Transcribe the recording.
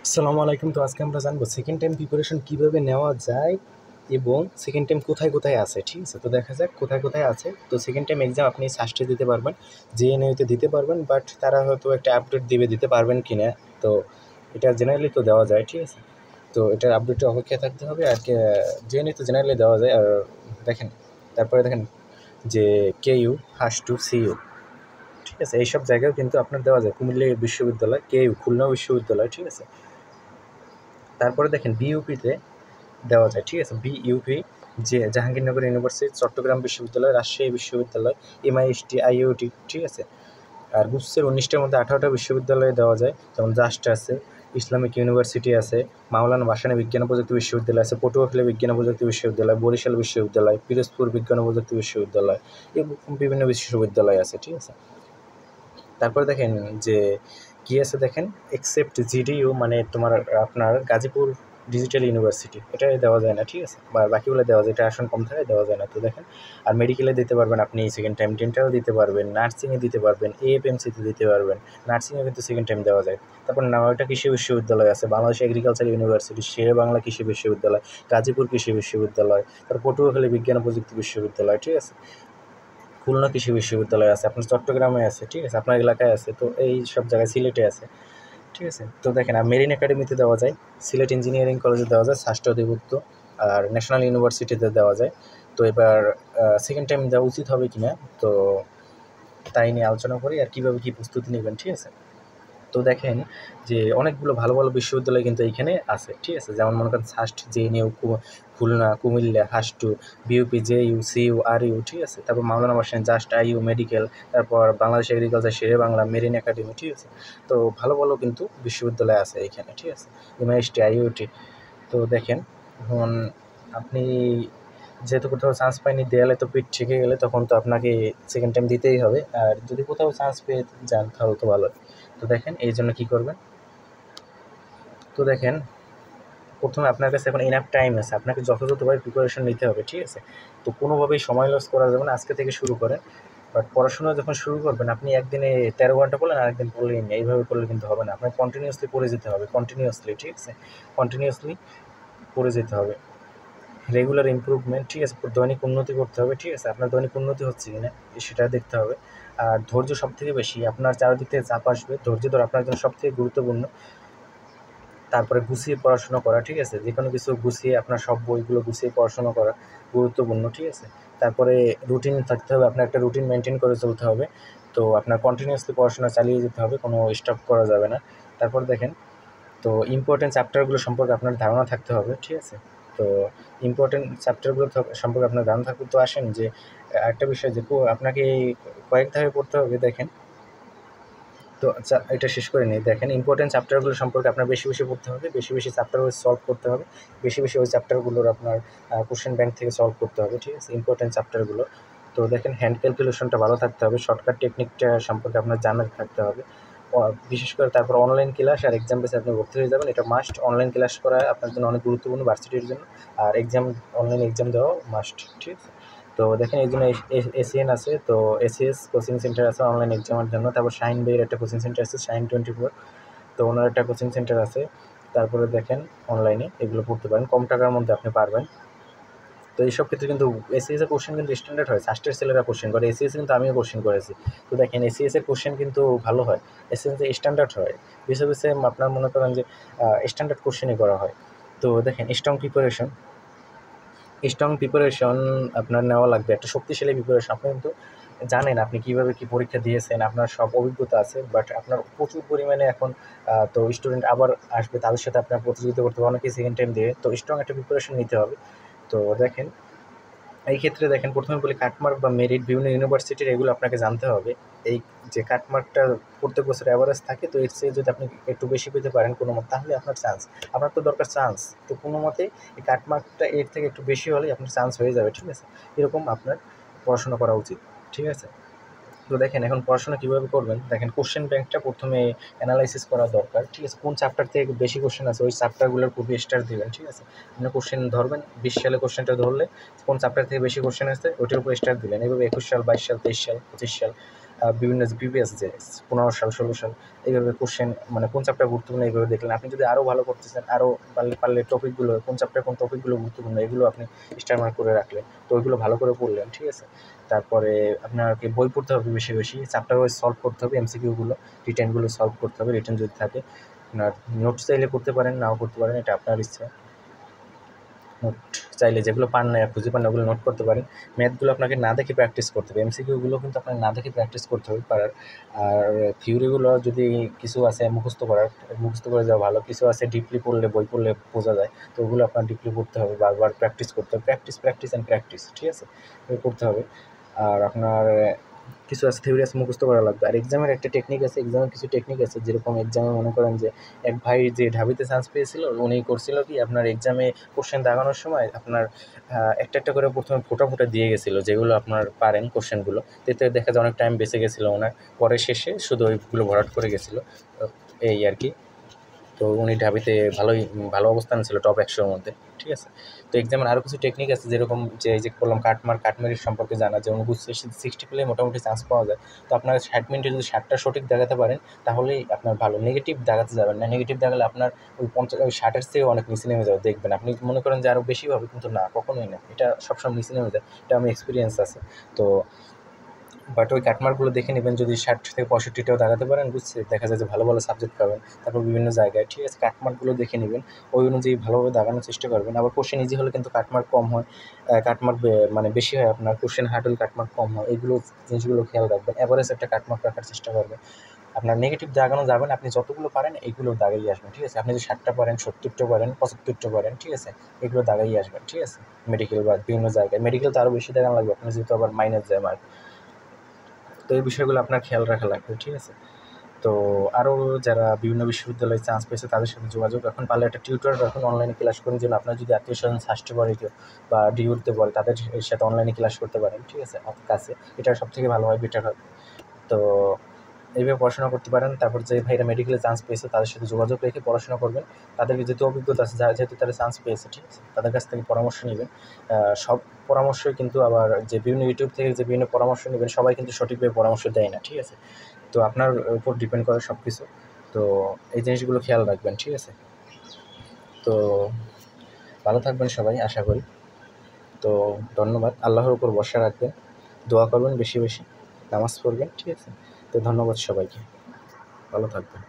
আসসালামু আলাইকুম। তো আজকে আমরা জানবো সেকেন্ড টাইম প্রিপারেশন কীভাবে নেওয়া যায় এবং সেকেন্ড টাইম কোথায় কোথায় আছে। ঠিক আছে, তো দেখা যাক কোথায় কোথায় আছে। তো সেকেন্ড টাইম এক্সাম আপনি সাস্টে দিতে পারবেন, জেএনইউতে দিতে পারবেন, বাট তারা হয়তো একটা আপডেট দিতে পারবেন কি না। তো এটা জেনারেলি তো দেওয়া যায়, ঠিক আছে। তো এটার আপডেটের অপেক্ষায় থাকতে হবে। আর জেএনইউ তো জেনারেলি দেওয়া যায়। আর দেখেন, তারপরে দেখেন যে কেইউ, হাস টু সিইউ, ঠিক আছে, এইসব জায়গায় কিন্তু আপনার দেওয়া যায়। কুমিল্লা বিশ্ববিদ্যালয়, কেইউ খুলনা বিশ্ববিদ্যালয়, ঠিক আছে। তারপরে দেখেন বিইউপিতে দেওয়া যায়, ঠিক আছে। বিইউপি যে জাহাঙ্গীরনগর ইউনিভার্সিটি, চট্টগ্রাম বিশ্ববিদ্যালয়, রাজশাহী বিশ্ববিদ্যালয়, এমআইএসটি, আইইউটি, ঠিক আছে। আর গুচ্ছের 19টার মধ্যে 18টা বিশ্ববিদ্যালয়ে দেওয়া যায়, যেমন জাস্ট আছে, ইসলামিক ইউনিভার্সিটি আছে, মাওলানা ভাসানী বিজ্ঞান ও প্রযুক্তি বিশ্ববিদ্যালয় আছে, পটুয়াখালী বিজ্ঞান ও প্রযুক্তি বিশ্ববিদ্যালয়, বরিশাল বিশ্ববিদ্যালয়, পিরোজপুর বিজ্ঞান ও প্রযুক্তি বিশ্ববিদ্যালয়, এবং বিভিন্ন বিশ্ববিদ্যালয় আছে, ঠিক আছে। তারপরে দেখেন যে কী আছে, দেখেন এক্সেপ্ট জিডিইউ, মানে আপনার গাজীপুর ডিজিটাল ইউনিভার্সিটি, এটা দেওয়া যায় না, ঠিক আছে। বা বাকিগুলো দেওয়া যায়, এটা আসন কম থাকে, দেওয়া যায় না। তো দেখেন, আর মেডিকেলে দিতে পারবেন আপনি সেকেন্ড টাইম, ডেন্টালও দিতে পারবেন, নার্সিংয়ে দিতে পারবেন, এএফএমসিতে দিতে পারবেন, নার্সিংয়ে কিন্তু সেকেন্ড টাইম দেওয়া যায়। তারপর নয়টা কৃষি বিশ্ববিদ্যালয় আছে, বাংলাদেশ এগ্রিকালচার ইউনিভার্সিটি, শেরে বাংলা কৃষি বিশ্ববিদ্যালয়, গাজীপুর কৃষি বিশ্ববিদ্যালয়, তারপর পটুয়াখালী বিজ্ঞান ও প্রযুক্তি বিশ্ববিদ্যালয়, ঠিক আছে। খুলনা কৃষি বিশ্ববিদ্যালয় আছে, আপনার চট্টগ্রামে আছে, ঠিক আছে, আপনার এলাকায় আছে, তো এই সব জায়গায়, সিলেটে আছে, ঠিক আছে। তো দেখেন, আর মেরিন একাডেমিতে দেওয়া যায়, সিলেট ইঞ্জিনিয়ারিং কলেজে দেওয়া যায়, ষষ্ঠ অধিভুক্ত, আর ন্যাশনাল ইউনিভার্সিটিতে দেওয়া যায়। তো এবার সেকেন্ড টাইম দেওয়া উচিত হবে কি না, তো তাই নিয়ে আলোচনা করি আর কীভাবে কী প্রস্তুতি নেবেন, ঠিক আছে। তো দেখেন যে অনেকগুলো ভালো ভালো বিশ্ববিদ্যালয় কিন্তু এইখানে আছে, ঠিক আছে। যেমন মনে করেন সাস্ট, জেএনইউ, খুলনা, কুমিল্লা, হাস2, বিইউপি, জেইউ, সিইউ, আরইউ, ঠিক আছে। তারপর Maulana Bhashani, JUST, IU, medical, তারপর Bangladesh agriculture, Shere Bangla, marine academy, ঠিক আছে। তো ভালো ভালো কিন্তু বিশ্ববিদ্যালয় আছে এইখানে, ঠিক আছে, এমআইএসটি, আইইউটি। তো দেখেন, এখন আপনি যেহেতু কোথাও চান্স পাইনি, দেয়ালে তো পিঠ ঠেকে গেলে তখন তো আপনাকে সেকেন্ড টাইম দিতেই হবে। আর যদি কোথাও চান্স পেয়ে যান তাহলে তো ভালো। তো দেখেন, এই জন্য কী করবেন, তো দেখেন, প্রথমে আপনার কাছে এখন ইনাফ টাইম আছে, আপনাকে যথাযথভাবে প্রিপারেশন নিতে হবে, ঠিক আছে। তো কোনোভাবেই সময় লস করা যাবে না, আজকে থেকে শুরু করেন। বাট পড়াশোনা যখন শুরু করবেন, আপনি একদিনে 13 ঘন্টা পড়লেন, আরেকদিন পড়লেন না, এইভাবে করলে কিন্তু হবে না। আপনাকে কন্টিনিউয়াসলি পড়ে যেতে হবে, কন্টিনিউয়াসলি, ঠিক আছে, কন্টিনিউয়াসলি পড়ে যেতে হবে। রেগুলার ইমপ্রুভমেন্ট, ঠিক আছে, দৈনিক উন্নতি করতে হবে, ঠিক আছে। আপনার দৈনিক উন্নতি হচ্ছে কি না সেটা দেখতে হবে। আর ধৈর্য সবথেকে বেশি, আপনার চারিদিক থেকে চাপ আসবে, ধৈর্য ধরে আপনার জন্য সবথেকে গুরুত্বপূর্ণ। তারপরে গুছিয়ে পড়াশোনা করা, ঠিক আছে, যে কোনো কিছু গুছিয়ে, আপনার সব বইগুলো গুছিয়ে পড়াশোনা করা গুরুত্বপূর্ণ, ঠিক আছে। তারপরে রুটিন থাকতে হবে, আপনার একটা রুটিন মেনটেন করে চলতে হবে। তো আপনার কন্টিনিউয়াসলি পড়াশোনা চালিয়ে যেতে হবে, কোনো স্টপ করা যাবে না। তারপর দেখেন, তো ইম্পর্টেন্ট চ্যাপ্টারগুলো সম্পর্কে আপনার ধারণা থাকতে হবে, ঠিক আছে। তো ইম্পর্টেন্ট চ্যাপ্টারগুলো সম্পর্কে আপনার ধারণা থাকতে, তো আসেন যে একটা বিষয় যে আপনাকে কয়েক ধাপে পড়তে হবে। দেখেন, তো আচ্ছা, এটা শেষ করে নিই। দেখেন, ইম্পর্টেন্ট চ্যাপ্টারগুলো সম্পর্কে আপনার বেশি বেশি পড়তে হবে, বেশি বেশি চ্যাপ্টার সলভ করতে হবে, বেশি বেশি ওই চ্যাপ্টারগুলোর আপনার কোশ্চেন ব্যাংক থেকে সলভ করতে হবে, ঠিক আছে, ইম্পর্টেন্ট চ্যাপ্টারগুলো। তো দেখেন, হ্যান্ড ক্যালকুলেশনটা ভালো থাকতে হবে, শর্টকাট টেকনিকটা সম্পর্কে আপনার জানা থাকতে হবে। বিশেষ করে তারপর অনলাইন ক্লাস আর এক্সাম বেসে আপনি ভর্তি হয়ে যাবেন, এটা মাস্ট। অনলাইন ক্লাস করা আপনার জন্য অনেক গুরুত্বপূর্ণ ভার্সিটির জন্য, আর অনলাইন এক্সাম দেওয়া মাস্ট, ঠিক আছে। তো দেখেন, এই জন্য এসিএন আছে, তো এসিএস কোচিং সেন্টার আছে অনলাইন এক্সামের জন্য। তারপর শাহিন ভাইয়ের একটা কোচিং সেন্টার আছে, শাহিন 24, তো ওনার একটা কোচিং সেন্টার আছে। তারপরে দেখেন, অনলাইনে এগুলো পড়তে পারেন, কম টাকার মধ্যে আপনি পারবেন। তো এইসব ক্ষেত্রে কিন্তু এসিএস এর কোশ্চেন কিন্তু স্ট্যান্ডার্ড হয়, ফার্স্টের ছেলেরা কোশ্চেন করে, এসিএস কিন্তু আমিও কোশ্চেন করেছি। তো দেখেন, এসিএস এর কোশ্চেন কিন্তু ভালো হয়, এসিএস স্ট্যান্ডার্ড হয়, বেছে বেছে আপনার মনে করেন যে স্ট্যান্ডার্ড কোশ্চেনই করা হয়। তো দেখেন, স্ট্রং প্রিপারেশন আপনার নেওয়া লাগবে, একটা শক্তিশালী প্রিপারেশন। আপনি কিন্তু জানেন আপনি কীভাবে কী পরীক্ষা দিয়েছেন, আপনার সব অভিজ্ঞতা আছে, বাট আপনার প্রচুর পরিমাণে এখন তো স্টুডেন্ট আবার আসবে, তাদের সাথে আপনার প্রতিযোগিতা করতে হবে, অনেকেই সেকেন্ড টাইম দিয়ে, তো স্ট্রং একটা প্রিপারেশন নিতে হবে। তো দেখেন, এই ক্ষেত্রে দেখেন, প্রথমে বলি কাটমার্ক বা মেরিট, বিভিন্ন ইউনিভার্সিটির এগুলো আপনাকে জানতে হবে। এই যে কাটমার্কটা প্রত্যেক বছর অ্যাভারেজ থাকে, তো এর চেয়ে যদি আপনি একটু বেশি পেতে পারেন কোনো মতে, তাহলে আপনার চান্স, আপনার তো দরকার চান্স। তো কোনো মতে এই কাটমার্কটা এর থেকে একটু বেশি হলেই আপনার চান্স হয়ে যাবে, ঠিক আছে। এরকম আপনার পড়াশোনা করা উচিত, ঠিক আছে। তো দেখেন, এখন পড়াশোনা কীভাবে করবেন, দেখেন, কোশ্চেন ব্যাংকটা প্রথমে অ্যানালাইসিস করা দরকার, ঠিক আছে। কোন চ্যাপ্টার থেকে বেশি কোশ্চেন আছে, ওই চ্যাপ্টারগুলোর খুবই স্টার দেবেন, ঠিক আছে। আপনি কোশ্চেন ধরবেন, 20 সালে কোশ্চেনটা ধরলে কোন চ্যাপ্টার থেকে বেশি কোশ্চেন আসছে ওইটার উপর স্টার দিলেন, এইভাবে 21 সাল, 22 সাল, 23 সাল, 25 সাল, বিভিন্ন যে প্রিভিয়াস যে 15 সাল 16 সাল এইভাবে কোশ্চেন মানে কোন চ্যাপ্টার গুরুত্বপূর্ণ এইভাবে দেখলেন। আপনি যদি আরও ভালো করতে চান, আরও পারলে টপিকগুলো কোন টপিকগুলো গুরুত্বপূর্ণ এগুলো আপনি স্টার মার্ক করে রাখলেন, তো ওইগুলো ভালো করে পড়লেন, ঠিক আছে। তারপরে আপনাকে বই পড়তে হবে বেশি বেশি, চ্যাপ্টার ওয়াইজ সলভ করতে হবে, এমসিকিউগুলো রিটেনগুলো সলভ করতে হবে, রিটেন যদি থাকে। আপনার নোটস চাইলে করতে পারেন, নাও করতে পারেন, এটা আপনার ইচ্ছা। নোট চাইলে যেগুলো পান না খুঁজে পান না ওগুলো নোট করতে পারেন। ম্যাথগুলো আপনাকে না দেখে প্র্যাকটিস করতে হবে, এমসিকিউগুলো কিন্তু আপনাকে না দেখে প্র্যাকটিস করতে হবে পারার। আর থিওরিগুলো যদি কিছু আছে মুখস্থ করে যাওয়া ভালো, কিছু আছে ডিপলি পড়লে বই পড়লে বোঝা যায়, তো ওগুলো আপনার ডিপলি পড়তে হবে, বারবার প্র্যাকটিস করতে হবে, প্র্যাকটিস অ্যান্ড প্র্যাকটিস, ঠিক আছে, করতে হবে। আর আপনার কিছু আছে থিওরি আছে মুখস্থ করা লাগবে। আর এক্সামের একটা টেকনিক আছে, এক্সামের কিছু টেকনিক আছে, যেরকম এক্সামে মনে করেন যে এক ভাই যে ঢাবিতে চান্স পেয়েছিল উনি করছিল কি আপনার এক্সামে কোশ্চেন দাগানোর সময় আপনার একটা একটা করে প্রথমে ফোটা ফোটা দিয়ে গেছিলো, যেগুলো আপনার পারেন কোশ্চেনগুলো, এতে দেখা যায় অনেক টাইম বেঁচে গেছিলো ওনার, পরে শেষে শুধু ওইগুলো ভরাট করে গেছিলো, এই আর কি। তো উনি ঢাবিতে ভালো অবস্থান ছিল টপ 100-র মধ্যে, ঠিক আছে। তো এক্সামের আরও কিছু টেকনিক আছে, যেরকম যে বললাম কাটমারির সম্পর্কে জানা, যে অনুগুণ 60 পেলে মোটামুটি চান্স পাওয়া যায়। তো আপনার 60 মিনিটে যদি 60টা সঠিক দেখাতে পারেন তাহলেই আপনার ভালো, নেগেটিভ দেখাতে যাবেন না, নেগেটিভ দেখালে আপনার ওই 60-এর চেয়েও অনেক নিচে নেমে যাবে, দেখবেন আপনি মনে করেন যে আরও বেশি হবে, কিন্তু না, কখনোই না, এটা সবসময় নিচে নেমে যায়, এটা আমি এক্সপিরিয়েন্স আছে। তো বাট ওই কাটমার্কগুলো দেখে নেবেন, যদি 60 থেকে 65টাও দাগাতে পারেন বুঝছে, দেখা যায় যে ভালো ভালো সাবজেক্ট পাবেন। তারপর বিভিন্ন জায়গায়, ঠিক আছে, কাটমার্কগুলো দেখে নেবেন, ওই অনুযায়ী ভালোভাবে দাগানোর চেষ্টা করবেন। আবার কোশ্চেন ইজি হলে কিন্তু কাটমার্ক কম হয়, মানে বেশি হয় আপনার, কোশ্চেন হার্ড হলে কাটমার্ক কম হয়, এইগুলো জিনিসগুলো খেয়াল রাখবেন। অ্যাভারেজ একটা কাটমার্ক রাখার চেষ্টা করবেন। আপনার নেগেটিভ দাগানো যাবে না, আপনি যতগুলো পারেন এইগুলো দাগাই আসবেন, ঠিক আছে। আপনি যদি 60টা পারেন, 70টা পারেন, 75টা পারেন, ঠিক আছে, এগুলো দাগাই আসবেন, ঠিক আছে। মেডিকেল বা বিভিন্ন জায়গায়, মেডিকেল তো আরও বেশি দাগানো লাগবে আপনার, যেহেতু আবার মাইনাস যায় মার্ক। তো এই বিষয়গুলো আপনার খেয়াল রাখা লাগবে, ঠিক আছে। তো আরও যারা বিভিন্ন বিশ্ববিদ্যালয়ে চান্স পেয়েছে তাদের সাথে যোগাযোগ রাখুন, পারলে একটা টিউটর রাখুন, অনলাইনে ক্লাস করুন, যেন আপনার যদি আত্মীয় স্বজন সাস্টে পড়ে কেউ বা ডিউতে পড়ে তাদের সাথে অনলাইনে ক্লাস করতে পারেন, ঠিক আছে, আপনার কাছে, এটা সবথেকে ভালো হয়, বেটার হয়। তো এইভাবে পড়াশোনা করতে পারেন। তারপর যে ভাইরা মেডিকেলে চান্স পেয়েছে তাদের সাথে যোগাযোগ রেখে পড়াশোনা করবেন, তাদেরকে যেহেতু অভিজ্ঞতা আছে, যেহেতু তারা চান্স পেয়েছে, ঠিক আছে, তাদের কাছ থেকে পরামর্শ নেবেন। সব পরামর্শই কিন্তু আবার যে বিভিন্ন ইউটিউব থেকে যে বিভিন্ন পরামর্শ নেবেন সবাই কিন্তু সঠিকভাবে পরামর্শ দেয় না, ঠিক আছে। তো আপনার উপর ডিপেন্ড করে সব কিছু। তো এই জিনিসগুলো খেয়াল রাখবেন, ঠিক আছে। তো ভালো থাকবেন সবাই, আশা করি। তো ধন্যবাদ, আল্লাহর উপর ভরসা রাখবেন, দোয়া করবেন বেশি বেশি, নামাজ পড়বেন, ঠিক আছে। তো ধন্যবাদ সবাইকে, ভালো থাকবেন।